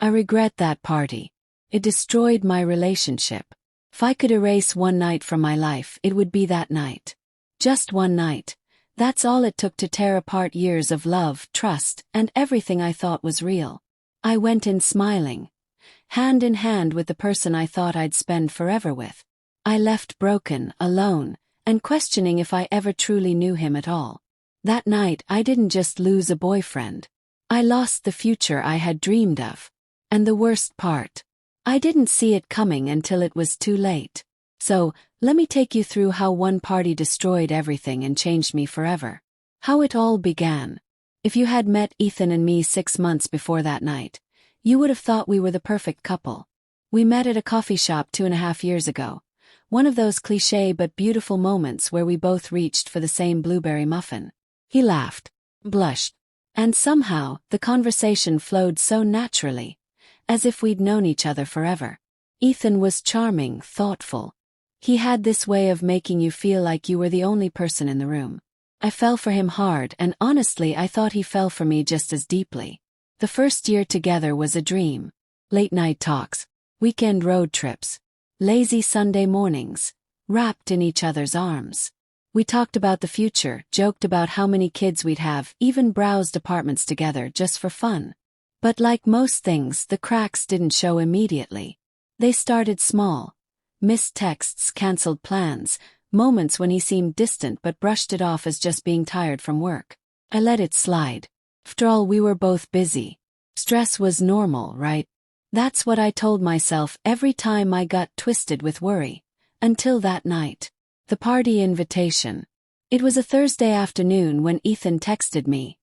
I regret that party. It destroyed my relationship. If I could erase one night from my life, it would be that night. Just one night. That's all it took to tear apart years of love, trust, and everything I thought was real. I went in smiling, hand in hand with the person I thought I'd spend forever with. I left broken, alone, and questioning if I ever truly knew him at all. That night I didn't just lose a boyfriend. I lost the future I had dreamed of. And the worst part, I didn't see it coming until it was too late. So, let me take you through how one party destroyed everything and changed me forever. How it all began. If you had met Ethan and me 6 months before that night, you would have thought we were the perfect couple. We met at a coffee shop 2.5 years ago. One of those cliché but beautiful moments where we both reached for the same blueberry muffin. He laughed, blushed, and somehow the conversation flowed so naturally, as if we'd known each other forever. Ethan was charming, thoughtful. He had this way of making you feel like you were the only person in the room. I fell for him hard, and honestly I thought he fell for me just as deeply. The first year together was a dream. Late-night talks, weekend road trips, lazy Sunday mornings, wrapped in each other's arms. We talked about the future, joked about how many kids we'd have, even browsed apartments together just for fun. But like most things, the cracks didn't show immediately. They started small. Missed texts, cancelled plans, moments when he seemed distant but brushed it off as just being tired from work. I let it slide. After all, we were both busy. Stress was normal, right? That's what I told myself every time I got twisted with worry. Until that night. The party invitation. It was a Thursday afternoon when Ethan texted me.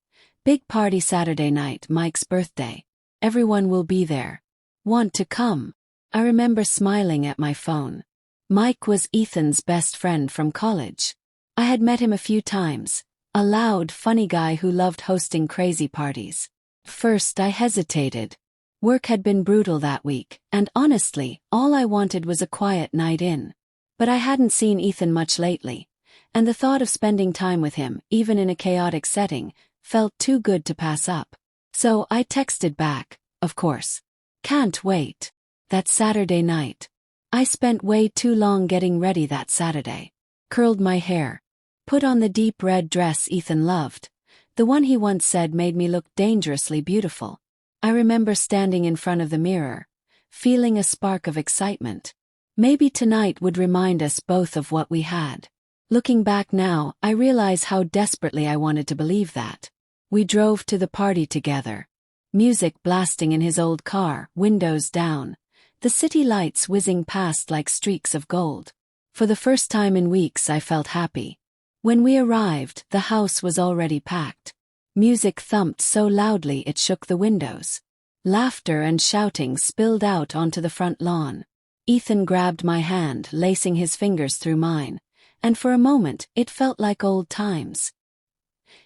Big party Saturday night, Mike's birthday. Everyone will be there. Want to come? I remember smiling at my phone. Mike was Ethan's best friend from college. I had met him a few times, a loud, funny guy who loved hosting crazy parties. First I hesitated. Work had been brutal that week, and honestly, all I wanted was a quiet night in. But I hadn't seen Ethan much lately, and the thought of spending time with him, even in a chaotic setting, felt too good to pass up. So I texted back, of course. Can't wait. That Saturday night. I spent way too long getting ready that Saturday. Curled my hair. Put on the deep red dress Ethan loved. The one he once said made me look dangerously beautiful. I remember standing in front of the mirror, feeling a spark of excitement. Maybe tonight would remind us both of what we had. Looking back now, I realize how desperately I wanted to believe that. We drove to the party together. Music blasting in his old car, windows down. The city lights whizzing past like streaks of gold. For the first time in weeks I felt happy. When we arrived, the house was already packed. Music thumped so loudly it shook the windows. Laughter and shouting spilled out onto the front lawn. Ethan grabbed my hand, lacing his fingers through mine, and for a moment it felt like old times.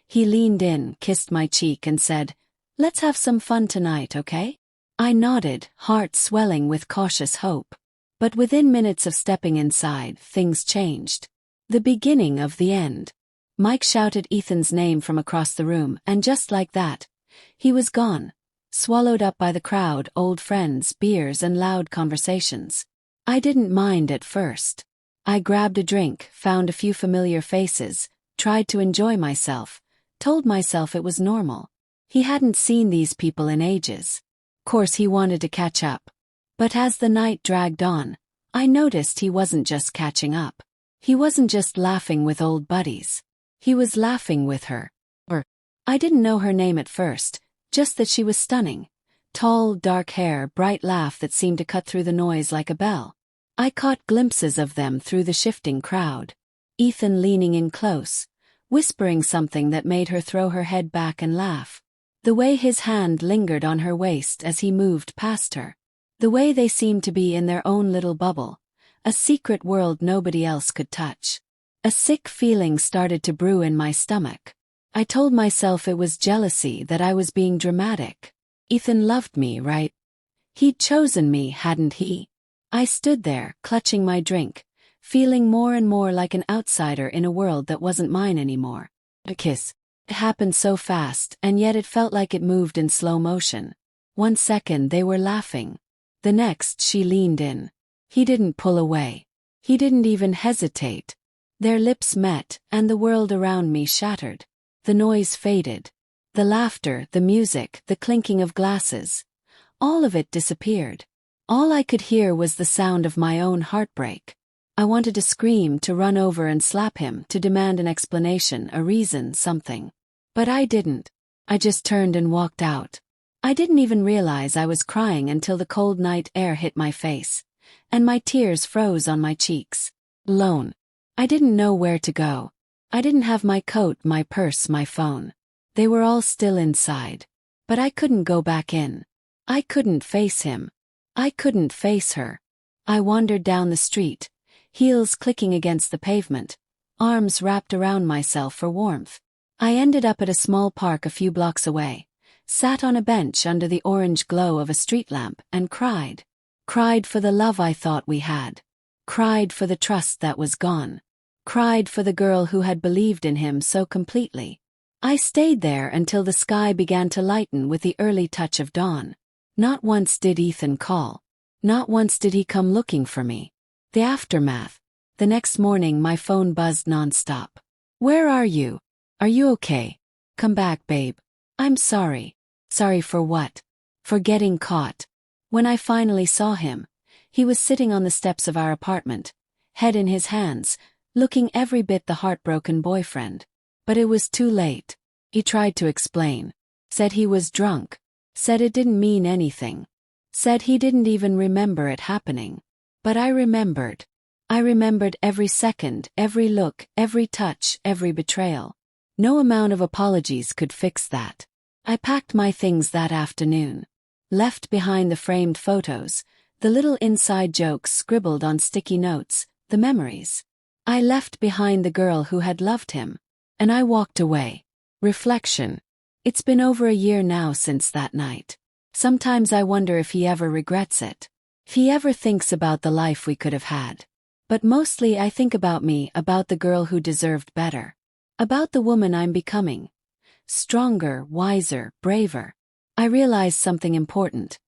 He leaned in, kissed my cheek and said, "Let's have some fun tonight, okay?" I nodded, heart swelling with cautious hope. But within minutes of stepping inside, things changed. The beginning of the end. Mike shouted Ethan's name from across the room, and just like that, he was gone, swallowed up by the crowd, old friends, beers and loud conversations. I didn't mind at first. I grabbed a drink, found a few familiar faces, tried to enjoy myself, told myself it was normal. He hadn't seen these people in ages. Of course he wanted to catch up. But as the night dragged on, I noticed he wasn't just catching up. He wasn't just laughing with old buddies. He was laughing with her. I didn't know her name at first, just that she was stunning. Tall, dark hair, bright laugh that seemed to cut through the noise like a bell. I caught glimpses of them through the shifting crowd. Ethan leaning in close, whispering something that made her throw her head back and laugh. The way his hand lingered on her waist as he moved past her. The way they seemed to be in their own little bubble, a secret world nobody else could touch. A sick feeling started to brew in my stomach. I told myself it was jealousy, that I was being dramatic. Ethan loved me, right? He'd chosen me, hadn't he? I stood there, clutching my drink, feeling more and more like an outsider in a world that wasn't mine anymore. A kiss. It happened so fast, and yet it felt like it moved in slow motion. One second they were laughing. The next she leaned in. He didn't pull away. He didn't even hesitate. Their lips met, and the world around me shattered. The noise faded. The laughter, the music, the clinking of glasses. All of it disappeared. All I could hear was the sound of my own heartbreak. I wanted to scream, to run over and slap him, to demand an explanation, a reason, something. But I didn't. I just turned and walked out. I didn't even realize I was crying until the cold night air hit my face, and my tears froze on my cheeks. Alone. I didn't know where to go. I didn't have my coat, my purse, my phone. They were all still inside. But I couldn't go back in. I couldn't face him. I couldn't face her. I wandered down the street, heels clicking against the pavement, arms wrapped around myself for warmth. I ended up at a small park a few blocks away, sat on a bench under the orange glow of a street lamp and cried. Cried for the love I thought we had. Cried for the trust that was gone. Cried for the girl who had believed in him so completely. I stayed there until the sky began to lighten with the early touch of dawn. Not once did Ethan call. Not once did he come looking for me. The aftermath. The next morning my phone buzzed nonstop. Where are you? Are you okay? Come back, babe. I'm sorry. Sorry for what? For getting caught. When I finally saw him, he was sitting on the steps of our apartment, head in his hands, looking every bit the heartbroken boyfriend. But it was too late. He tried to explain. Said he was drunk. Said it didn't mean anything. Said he didn't even remember it happening. But I remembered. I remembered every second, every look, every touch, every betrayal. No amount of apologies could fix that. I packed my things that afternoon. Left behind the framed photos, the little inside jokes scribbled on sticky notes, the memories. I left behind the girl who had loved him. And I walked away. Reflection. It's been over a year now since that night. Sometimes I wonder if he ever regrets it. If he ever thinks about the life we could have had. But mostly I think about me, about the girl who deserved better. About the woman I'm becoming. Stronger, wiser, braver. I realized something important.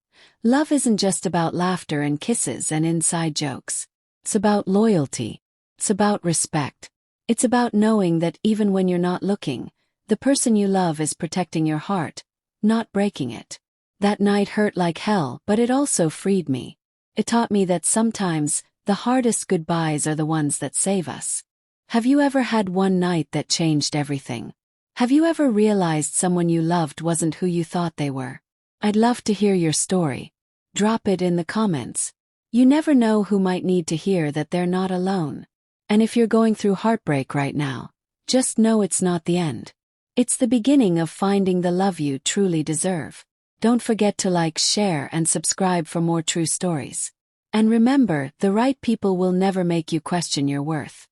Love isn't just about laughter and kisses and inside jokes. It's about loyalty. It's about respect. It's about knowing that even when you're not looking, the person you love is protecting your heart, not breaking it. That night hurt like hell, but it also freed me. It taught me that sometimes, the hardest goodbyes are the ones that save us. Have you ever had one night that changed everything? Have you ever realized someone you loved wasn't who you thought they were? I'd love to hear your story. Drop it in the comments. You never know who might need to hear that they're not alone. And if you're going through heartbreak right now, just know it's not the end. It's the beginning of finding the love you truly deserve. Don't forget to like, share, and subscribe for more true stories. And remember, the right people will never make you question your worth.